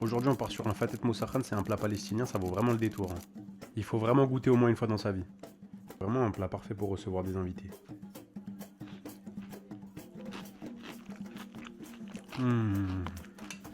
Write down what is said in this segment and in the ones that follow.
Aujourd'hui, on part sur un fatet moussakhan, c'est un plat palestinien, ça vaut vraiment le détour, hein. Il faut vraiment goûter au moins une fois dans sa vie. Vraiment un plat parfait pour recevoir des invités.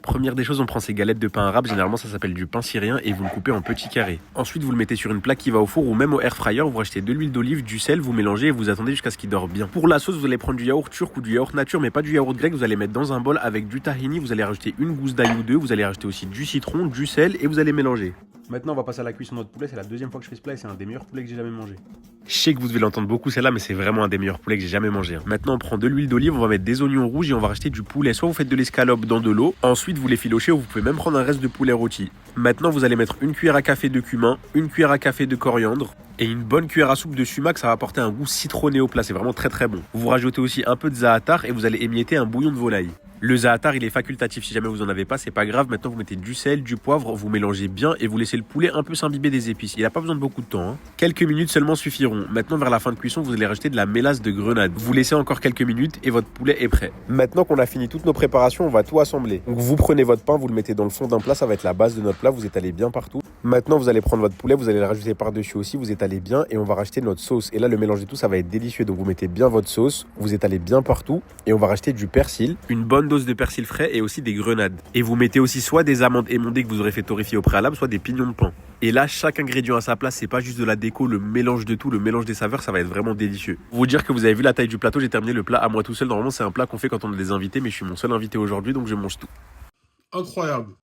Première des choses, on prend ces galettes de pain arabe, généralement ça s'appelle du pain syrien et vous le coupez en petits carrés. Ensuite, vous le mettez sur une plaque qui va au four ou même au air fryer, vous rajoutez de l'huile d'olive, du sel, vous mélangez et vous attendez jusqu'à ce qu'il dore bien. Pour la sauce, vous allez prendre du yaourt turc ou du yaourt nature, mais pas du yaourt grec, vous allez mettre dans un bol avec du tahini, vous allez rajouter une gousse d'ail ou deux, vous allez rajouter aussi du citron, du sel et vous allez mélanger. Maintenant, on va passer à la cuisson de notre poulet, c'est la deuxième fois que je fais ce plat et c'est un des meilleurs poulets que j'ai jamais mangé. Je sais que vous devez l'entendre beaucoup celle-là, mais c'est vraiment un des meilleurs poulets que j'ai jamais mangé, hein. Maintenant, on prend de l'huile d'olive, on va mettre des oignons rouges et on va rajouter du poulet. Soit vous faites de l'escalope dans de l'eau, ensuite vous les filochez ou vous pouvez même prendre un reste de poulet rôti. Maintenant, vous allez mettre une cuillère à café de cumin, une cuillère à café de coriandre et une bonne cuillère à soupe de sumac, ça va apporter un goût citronné au plat, c'est vraiment très très bon. Vous rajoutez aussi un peu de za'atar et vous allez émietter un bouillon de volaille. Le za'atar, il est facultatif, si jamais vous en avez pas, c'est pas grave. Maintenant, vous mettez du sel, du poivre, vous mélangez bien et vous laissez le poulet un peu s'imbiber des épices. Il n'a pas besoin de beaucoup de temps, hein. Quelques minutes seulement suffiront. Maintenant, vers la fin de cuisson, vous allez rajouter de la mélasse de grenade. Vous laissez encore quelques minutes et votre poulet est prêt. Maintenant qu'on a fini toutes nos préparations, on va tout assembler. Donc vous prenez votre pain, vous le mettez dans le fond d'un plat, ça va être la base de notre plat, vous étalez bien partout. Maintenant, vous allez prendre votre poulet, vous allez le rajouter par-dessus aussi, vous étalez bien et on va rajouter notre sauce. Et là, le mélange de tout, ça va être délicieux. Donc vous mettez bien votre sauce, vous étalez bien partout et on va rajouter du persil, une bonne dose de persil frais et aussi des grenades. Et vous mettez aussi soit des amandes émondées que vous aurez fait torréfier au préalable, soit des pignons de pain. Et là, chaque ingrédient à sa place, c'est pas juste de la déco, le mélange de tout, le mélange des saveurs, ça va être vraiment délicieux. Pour vous dire que vous avez vu la taille du plateau, j'ai terminé le plat à moi tout seul. Normalement, c'est un plat qu'on fait quand on a des invités, mais je suis mon seul invité aujourd'hui, donc je mange tout. Incroyable.